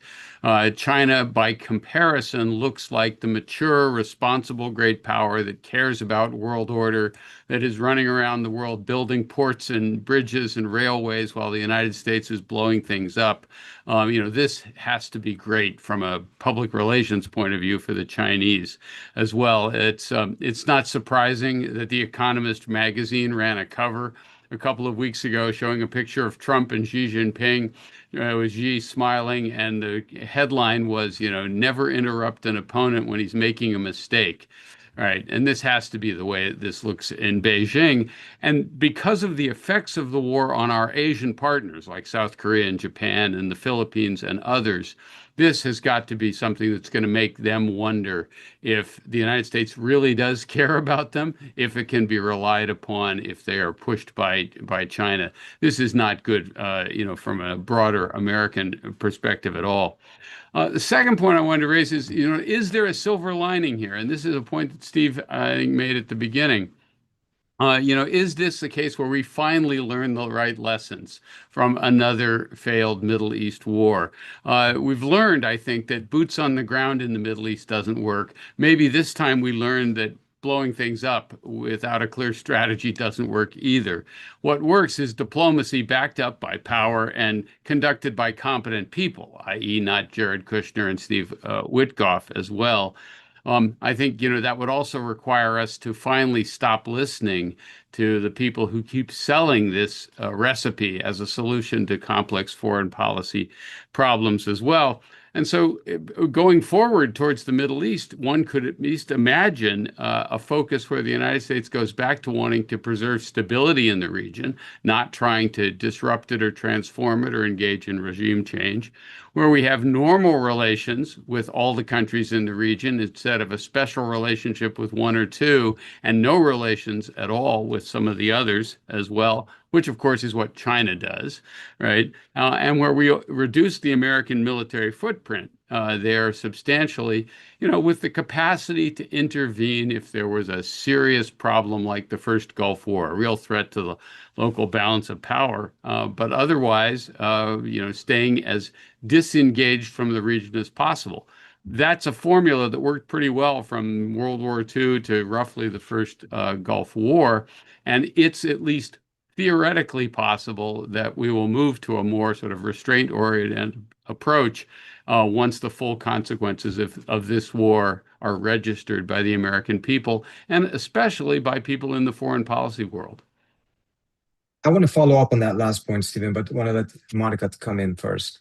China, by comparison, looks like the mature, responsible great power that cares about world order, that is running around the world building ports and bridges and railways while the United States is blowing things up. This has to be great from a public relations point of view for the Chinese as well. It's not surprising that The Economist magazine ran a cover a couple of weeks ago showing a picture of Trump and Xi Jinping. It was Xi smiling, and the headline was, never interrupt an opponent when he's making a mistake. Right. And this has to be the way this looks in Beijing. And because of the effects of the war on our Asian partners like South Korea and Japan and the Philippines and others, this has got to be something that's going to make them wonder if the United States really does care about them, if it can be relied upon, if they are pushed by China. This is not good, from a broader American perspective at all. The second point I wanted to raise is there a silver lining here? And this is a point that Steve, I think, made at the beginning. Is this the case where we finally learn the right lessons from another failed Middle East war? We've learned, I think, that boots on the ground in the Middle East doesn't work. Maybe this time we learned that blowing things up without a clear strategy doesn't work either. What works is diplomacy backed up by power and conducted by competent people, i.e., not Jared Kushner and Steve Witkoff as well. I think, that would also require us to finally stop listening to the people who keep selling this recipe as a solution to complex foreign policy problems as well. And so going forward towards the Middle East, one could at least imagine a focus where the United States goes back to wanting to preserve stability in the region, not trying to disrupt it or transform it or engage in regime change, where we have normal relations with all the countries in the region instead of a special relationship with one or two and no relations at all with some of the others as well, which of course is what China does, right? And where we reduce the American military footprint there substantially, with the capacity to intervene if there was a serious problem like the first Gulf War, a real threat to the local balance of power, but otherwise, staying as disengaged from the region as possible. That's a formula that worked pretty well from World War II to roughly the first Gulf War. And it's at least theoretically possible that we will move to a more sort of restraint-oriented approach once the full consequences of this war are registered by the American people, and especially by people in the foreign policy world. I want to follow up on that last point, Stephen, but want to let Monica come in first.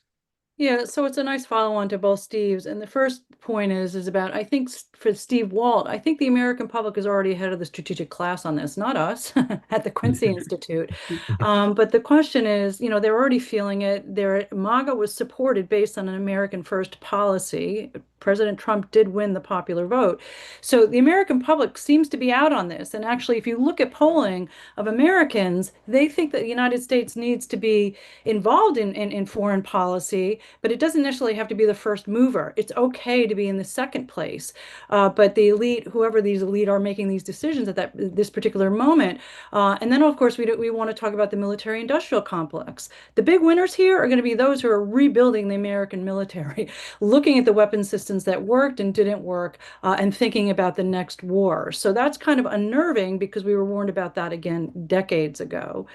Yeah, so it's a nice follow-on to both Steve's. And the first point is about, I think for Steve Walt, I think the American public is already ahead of the strategic class on this, not us at the Quincy Institute. But the question is, they're already feeling it. MAGA was supported based on an American first policy. President Trump did win the popular vote. So the American public seems to be out on this. And actually, if you look at polling of Americans, they think that the United States needs to be involved in foreign policy, but it doesn't necessarily have to be the first mover. It's okay to be in the second place. But the elite, whoever these elite are making these decisions at this particular moment. And then, of course, we want to talk about the military-industrial complex. The big winners here are going to be those who are rebuilding the American military, looking at the weapon systems that worked and didn't work, and thinking about the next war. So that's kind of unnerving because we were warned about that again decades ago.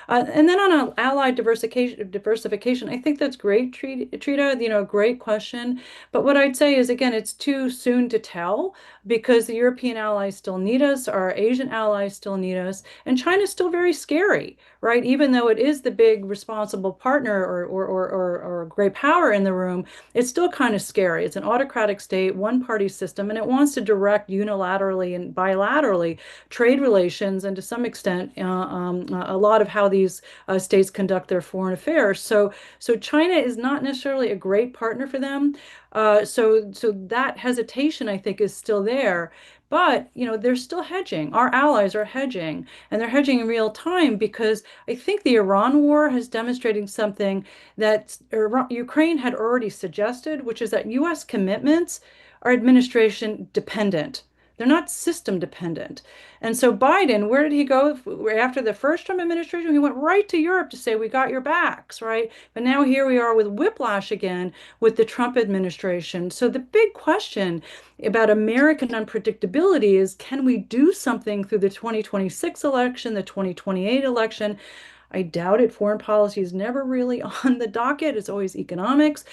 And then on allied diversification, I think that's great, Trita, great question. But what I'd say is, again, it's too soon to tell because the European allies still need us, our Asian allies still need us, and China's still very scary, right? Even though it is the big responsible partner or great power in the room, it's still kind of scary. It's an autocratic state, one-party system, and it wants to direct unilaterally and bilaterally trade relations and to some extent a lot of how these states conduct their foreign affairs. So China is not necessarily a great partner for them. So that hesitation, I think, is still there. But, they're still hedging. Our allies are hedging, and they're hedging in real time because I think the Iran war has demonstrated something that Ukraine had already suggested, which is that U.S. commitments are administration dependent. They're not system dependent. And so Biden, where did he go after the first Trump administration? He went right to Europe to say, we got your backs, right? But now here we are with whiplash again with the Trump administration. So the big question about American unpredictability is, can we do something through the 2026 election, the 2028 election? I doubt it. Foreign policy is never really on the docket. It's always economics.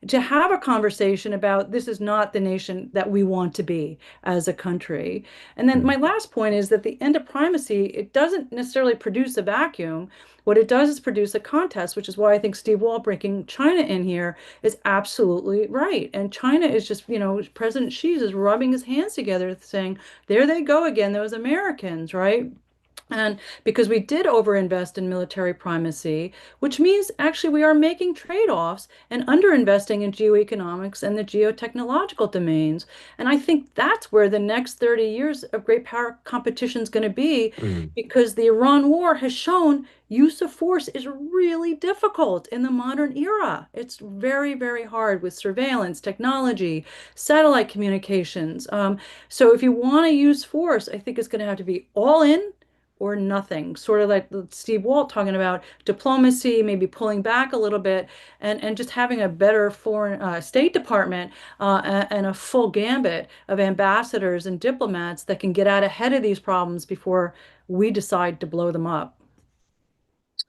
To have a conversation about this is not the nation that we want to be as a country. And then my last point is that the end of primacy, it doesn't necessarily produce a vacuum. What it does is produce a contest, which is why I think Steve Walt bringing China in here is absolutely right. And China is just, President Xi is rubbing his hands together saying, there they go again, those Americans, right? And because we did overinvest in military primacy, which means actually we are making trade-offs and underinvesting in geoeconomics and the geotechnological domains. And I think that's where the next 30 years of great power competition is going to be, because the Iran war has shown use of force is really difficult in the modern era. It's very, very hard with surveillance, technology, satellite communications. So if you want to use force, I think it's going to have to be all in or nothing, sort of like Steve Walt talking about diplomacy, maybe pulling back a little bit and just having a better foreign State Department and a full gambit of ambassadors and diplomats that can get out ahead of these problems before we decide to blow them up.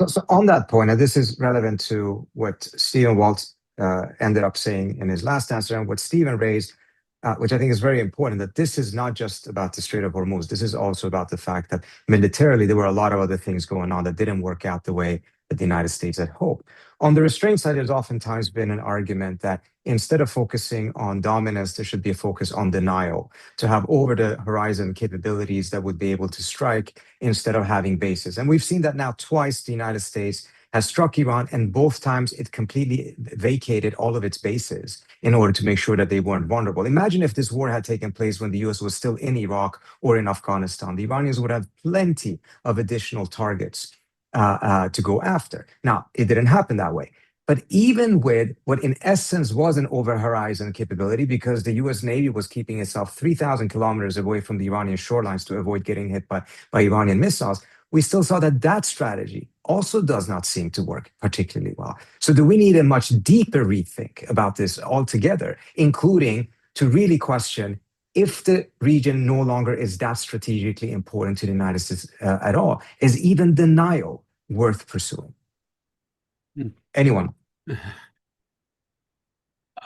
So on that point, and this is relevant to what Stephen Walt ended up saying in his last answer and what Stephen raised, which I think is very important, that this is not just about the Strait of Hormuz. This is also about the fact that militarily, there were a lot of other things going on that didn't work out the way that the United States had hoped. On the restraint side, there's oftentimes been an argument that instead of focusing on dominance, there should be a focus on denial, to have over-the-horizon capabilities that would be able to strike instead of having bases. And we've seen that now twice. The United States has struck Iran, and both times it completely vacated all of its bases in order to make sure that they weren't vulnerable. Imagine if this war had taken place when the US was still in Iraq or in Afghanistan. The Iranians would have plenty of additional targets to go after. Now, it didn't happen that way. But even with what in essence was an over-horizon capability, because the US Navy was keeping itself 3,000 kilometers away from the Iranian shorelines to avoid getting hit by Iranian missiles, we still saw that that strategy also does not seem to work particularly well. So do we need a much deeper rethink about this altogether, including to really question if the region no longer is that strategically important to the United States at all? Is even denial worth pursuing? Anyone?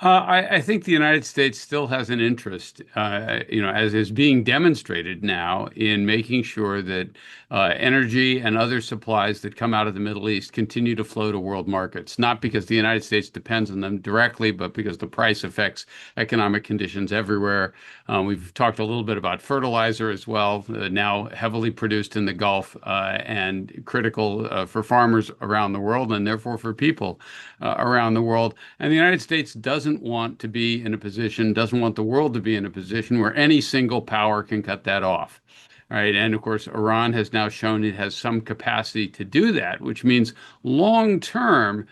I think the United States still has an interest, as is being demonstrated now, in making sure that energy and other supplies that come out of the Middle East continue to flow to world markets, not because the United States depends on them directly, but because the price affects economic conditions everywhere. We've talked a little bit about fertilizer as well, now heavily produced in the Gulf and critical for farmers around the world and therefore for people around the world. And the United States doesn't want to be in a position, doesn't want the world to be in a position where any single power can cut that off. Right. And of course, Iran has now shown it has some capacity to do that, which means long-term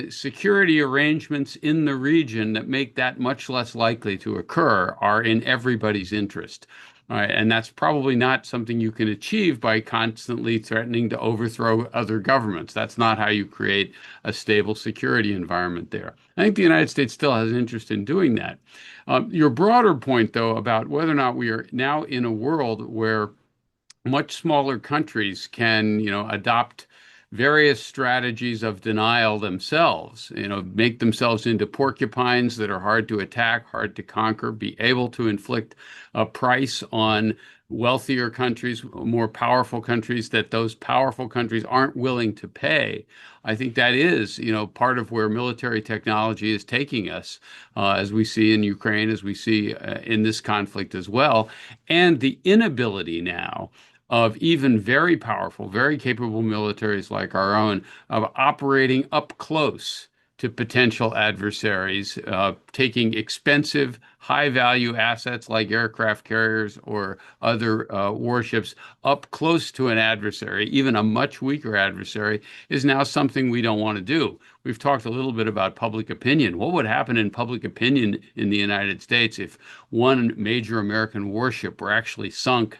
security arrangements in the region that make that much less likely to occur are in everybody's interest. Right. And that's probably not something you can achieve by constantly threatening to overthrow other governments. That's not how you create a stable security environment there. I think the United States still has an interest in doing that. Your broader point, though, about whether or not we are now in a world where much smaller countries can, adopt various strategies of denial themselves, make themselves into porcupines that are hard to attack, hard to conquer, be able to inflict a price on wealthier countries, more powerful countries, that those powerful countries aren't willing to pay. I think that is, part of where military technology is taking us, as we see in Ukraine, as we see in this conflict as well, and the inability now of even very powerful, very capable militaries like our own of operating up close to potential adversaries, taking expensive, high value assets like aircraft carriers or other warships up close to an adversary, even a much weaker adversary, is now something we don't want to do. We've talked a little bit about public opinion. What would happen in public opinion in the United States if one major American warship were actually sunk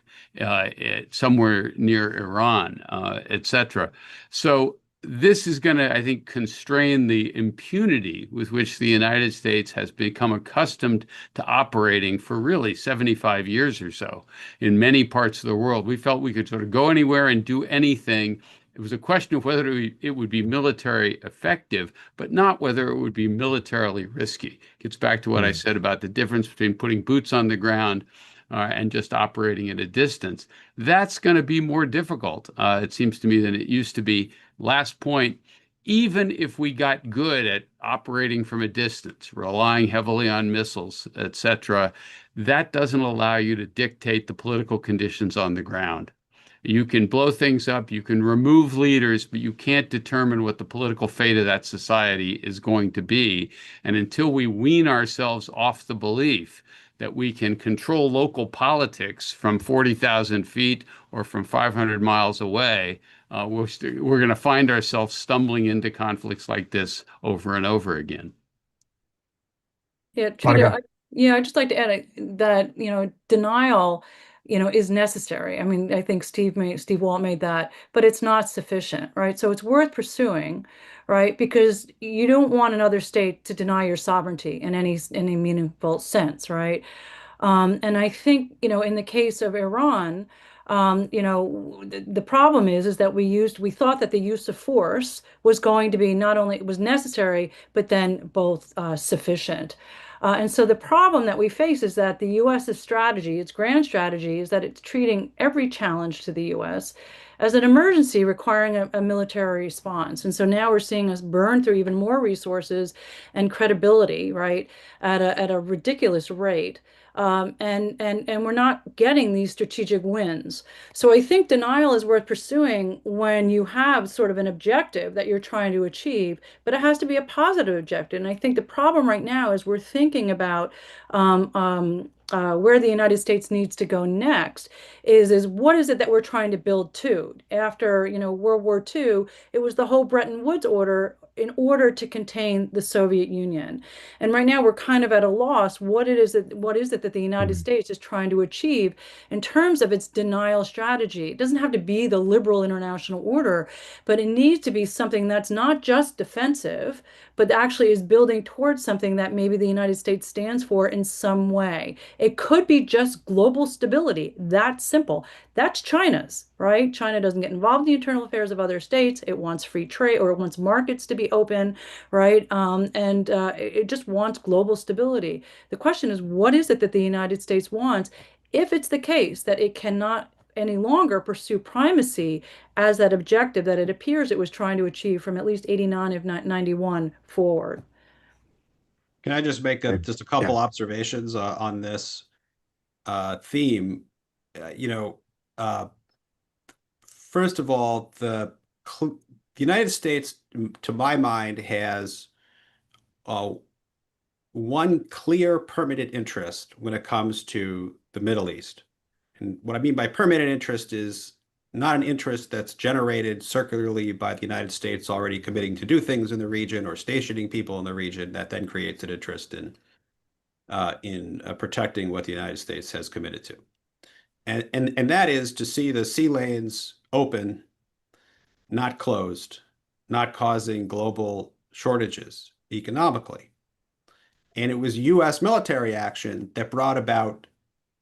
somewhere near Iran, etc.? So this is going to, I think, constrain the impunity with which the United States has become accustomed to operating for really 75 years or so in many parts of the world. We felt we could sort of go anywhere and do anything. It was a question of whether it would be military effective, but not whether it would be militarily risky. It gets back to what I said about the difference between putting boots on the ground and just operating at a distance. That's going to be more difficult, it seems to me, than it used to be. Last point, even if we got good at operating from a distance, relying heavily on missiles, etc., that doesn't allow you to dictate the political conditions on the ground. You can blow things up, you can remove leaders, but you can't determine what the political fate of that society is going to be. And until we wean ourselves off the belief that we can control local politics from 40,000 feet or from 500 miles away, we're going to find ourselves stumbling into conflicts like this over and over again. Yeah, Trita, I'd just like to add that, denial, is necessary. I mean, I think Steve Walt made that, but it's not sufficient, right? So it's worth pursuing, right? Because you don't want another state to deny your sovereignty in any meaningful sense, right? And I think, in the case of Iran, the problem is that we thought that the use of force was going to be not only it was necessary, but then both sufficient. And so the problem that we face is that the US's strategy, its grand strategy, is that it's treating every challenge to the US as an emergency requiring a military response. And so now we're seeing us burn through even more resources and credibility, right, at a ridiculous rate. And we're not getting these strategic wins. So I think denial is worth pursuing when you have sort of an objective that you're trying to achieve, but it has to be a positive objective. And I think the problem right now is we're thinking about where the United States needs to go next is what is it that we're trying to build to? After, World War II, it was the whole Bretton Woods order in order to contain the Soviet Union. And right now we're kind of at a loss. What is it that the United States is trying to achieve in terms of its denial strategy? It doesn't have to be the liberal international order, but it needs to be something that's not just defensive, but actually is building towards something that maybe the United States stands for in some way. It could be just global stability. That's simple. That's China's, right? China doesn't get involved in the internal affairs of other states. It wants free trade, or it wants markets to be open, right? And it just wants global stability. The question is, what is it that the United States wants if it's the case that it cannot any longer pursue primacy as that objective that it appears it was trying to achieve from at least 89, if not 91 forward? Can I just make just a couple observations on this theme? First of all, the United States, to my mind, has one clear permanent interest when it comes to the Middle East. And what I mean by permanent interest is not an interest that's generated circularly by the United States already committing to do things in the region or stationing people in the region that then creates an interest in protecting what the United States has committed to. And that is to see the sea lanes open, not closed, not causing global shortages economically. And it was US military action that brought about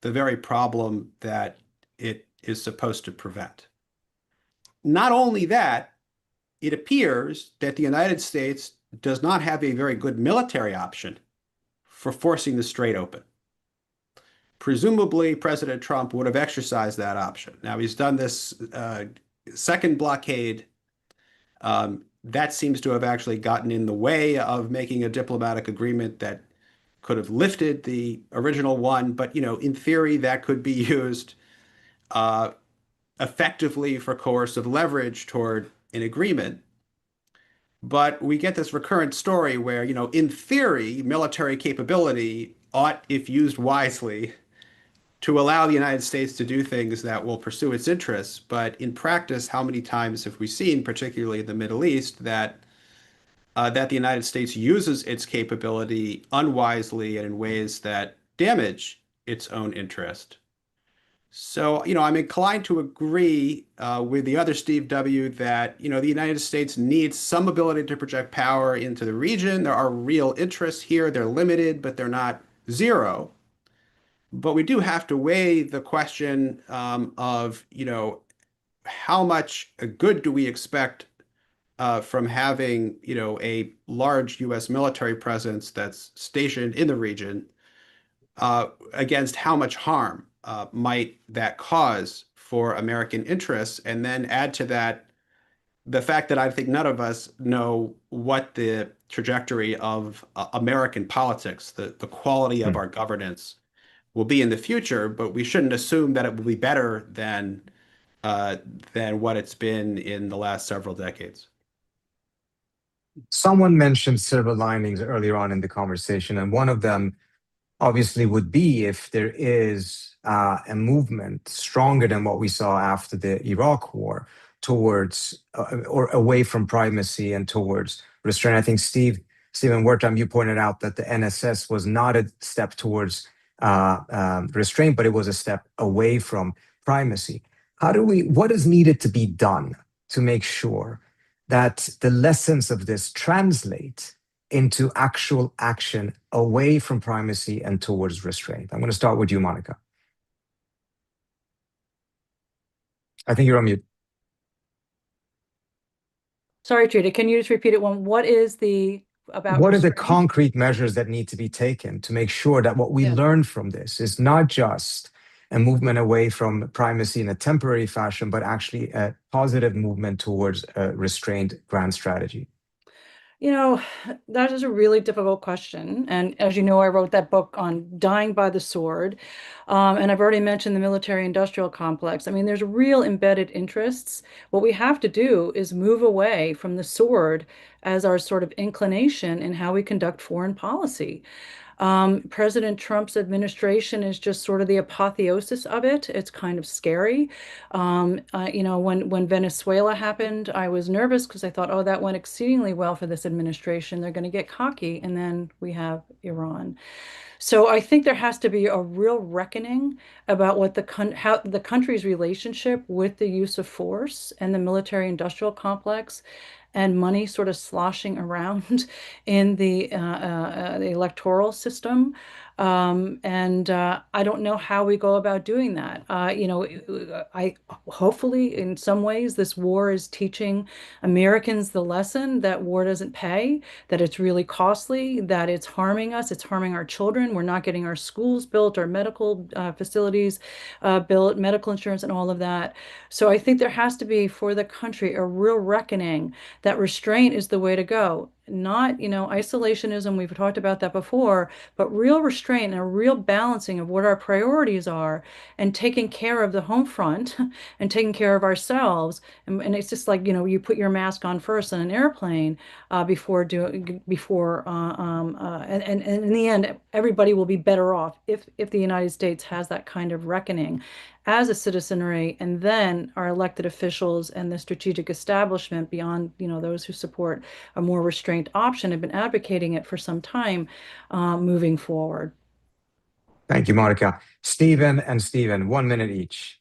the very problem that it is supposed to prevent. Not only that, it appears that the United States does not have a very good military option for forcing the strait open. presumably President Trump would have exercised that option. Now he's done this second blockade. That seems to have actually gotten in the way of making a diplomatic agreement that could have lifted the original one. But, in theory, that could be used effectively for coercive leverage toward an agreement. But we get this recurrent story where, in theory, military capability ought, if used wisely, to allow the United States to do things that will pursue its interests. But in practice, how many times have we seen, particularly in the Middle East, that the United States uses its capability unwisely and in ways that damage its own interest? So, I'm inclined to agree with the other Steve W. that, the United States needs some ability to project power into the region. There are real interests here. They're limited, but they're not zero. But we do have to weigh the question of, how much good do we expect from having, a large U.S. military presence that's stationed in the region against how much harm might that cause for American interests, and then add to that the fact that I think none of us know what the trajectory of American politics, the quality of our governance will be in the future, but we shouldn't assume that it will be better than what it's been in the last several decades. Someone mentioned silver linings earlier on in the conversation, and one of them obviously would be if there is a movement stronger than what we saw after the Iraq War towards or away from primacy and towards restraint. I think Stephen Wertheim, you pointed out that the NSS was not a step towards restraint, but it was a step away from primacy. What is needed to be done to make sure that the lessons of this translate into actual action away from primacy and towards restraint? I'm going to start with you, Monica. I think you're on mute. Sorry, Trita, can you just repeat it? What is about what are the restraint? concrete measures that need to be taken to make sure that what we learn from this is not just a movement away from primacy in a temporary fashion, but actually a positive movement towards a restrained grand strategy? That is a really difficult question. And as you know, I wrote that book on dying by the sword. And I've already mentioned the military-industrial complex. I mean, there's real embedded interests. What we have to do is move away from the sword as our sort of inclination in how we conduct foreign policy. President Trump's administration is just sort of the apotheosis of it. It's kind of scary. When Venezuela happened, I was nervous because I thought, oh, that went exceedingly well for this administration. They're going to get cocky. And then we have Iran. So I think there has to be a real reckoning about how the country's relationship with the use of force and the military-industrial complex and money sort of sloshing around in the electoral system. I don't know how we go about doing that. I hopefully in some ways this war is teaching Americans the lesson that war doesn't pay, that it's really costly, that it's harming us, it's harming our children. We're not getting our schools built, our medical facilities built, medical insurance and all of that. So I think there has to be for the country a real reckoning that restraint is the way to go. Not, isolationism, we've talked about that before, but real restraint and a real balancing of what our priorities are and taking care of the home front and taking care of ourselves. And it's just like, you put your mask on first on an airplane and in the end, everybody will be better off if the United States has that kind of reckoning as a citizenry, and then our elected officials and the strategic establishment beyond, those who support a more restrained option have been advocating it for some time moving forward. Thank you, Monica. Stephen and Stephen, 1 minute each.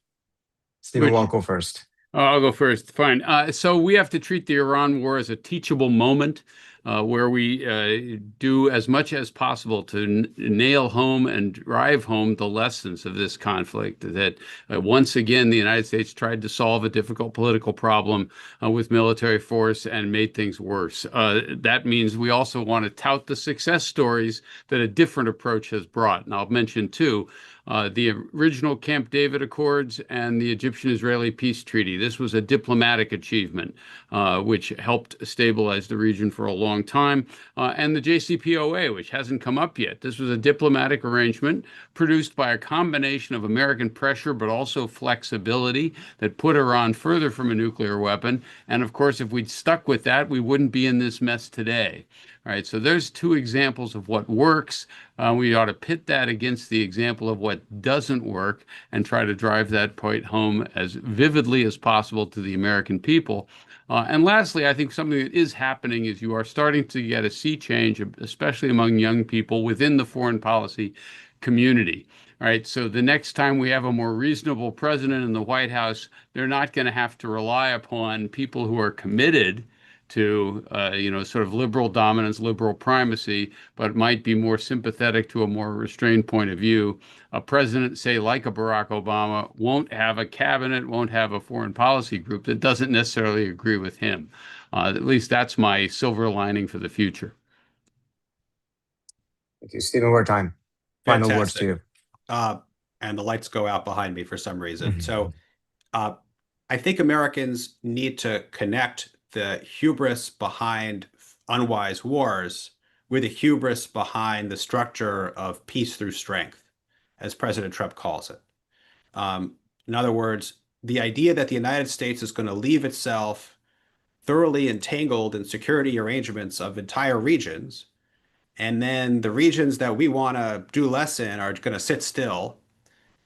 Stephen, will go first. I'll go first. Fine. So we have to treat the Iran war as a teachable moment. where we do as much as possible to nail home and drive home the lessons of this conflict. That once again, the United States tried to solve a difficult political problem with military force and made things worse. That means we also want to tout the success stories that a different approach has brought. And I'll mention two. The original Camp David Accords and the Egyptian-Israeli Peace Treaty. This was a diplomatic achievement which helped stabilize the region for a long time. And the JCPOA, which hasn't come up yet. This was a diplomatic arrangement produced by a combination of American pressure but also flexibility that put Iran further from a nuclear weapon. And of course, if we'd stuck with that, we wouldn't be in this mess today. All right, so there's two examples of what works. We ought to pit that against the example of what doesn't work and try to drive that point home as vividly as possible to the American people. And lastly, I think something that is happening is you are starting to get a sea change, especially among young people within the foreign policy community. All right, so the next time we have a more reasonable president in the White House, they're not going to have to rely upon people who are committed to, sort of liberal dominance, liberal primacy, but might be more sympathetic to a more restrained point of view. A president, say, like a Barack Obama, won't have a cabinet, won't have a foreign policy group that doesn't necessarily agree with him. At least that's my silver lining for the future. Thank you, Stephen. We're time. Final words to you. And the lights go out behind me for some reason. So I think Americans need to connect the hubris behind unwise wars with the hubris behind the structure of peace through strength, as President Trump calls it. In other words, the idea that the United States is going to leave itself thoroughly entangled in security arrangements of entire regions, and then the regions that we want to do less in are going to sit still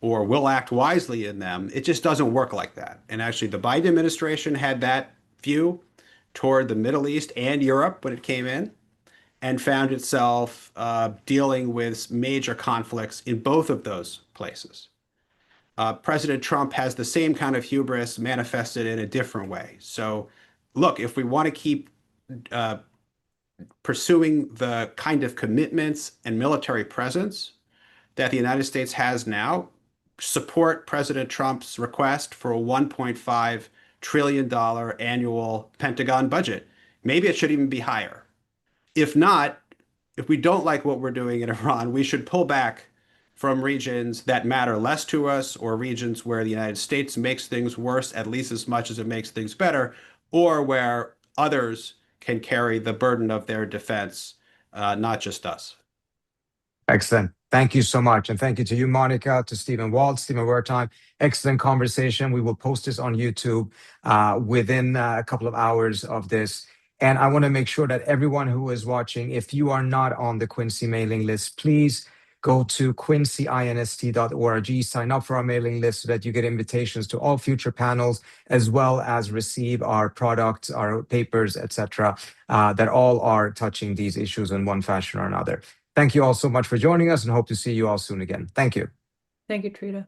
or will act wisely in them, it just doesn't work like that. And actually, the Biden administration had that view toward the Middle East and Europe when it came in, and found itself dealing with major conflicts in both of those places. President Trump has the same kind of hubris manifested in a different way. So look, if we want to keep pursuing the kind of commitments and military presence that the United States has now, support President Trump's request for a $1.5 trillion annual Pentagon budget. Maybe it should even be higher. If not, if we don't like what we're doing in Iran, we should pull back from regions that matter less to us, or regions where the United States makes things worse at least as much as it makes things better, or where others can carry the burden of their defense, not just us. Excellent. Thank you so much. And thank you to you, Monica, to Stephen Walt, Stephen Wertheim. Excellent conversation. We will post this on YouTube within a couple of hours of this. And I want to make sure that everyone who is watching, if you are not on the Quincy mailing list, please go to quincyinst.org, sign up for our mailing list so that you get invitations to all future panels, as well as receive our products, our papers, etc., that all are touching these issues in one fashion or another. Thank you all so much for joining us, and hope to see you all soon again. Thank you. Thank you, Trita.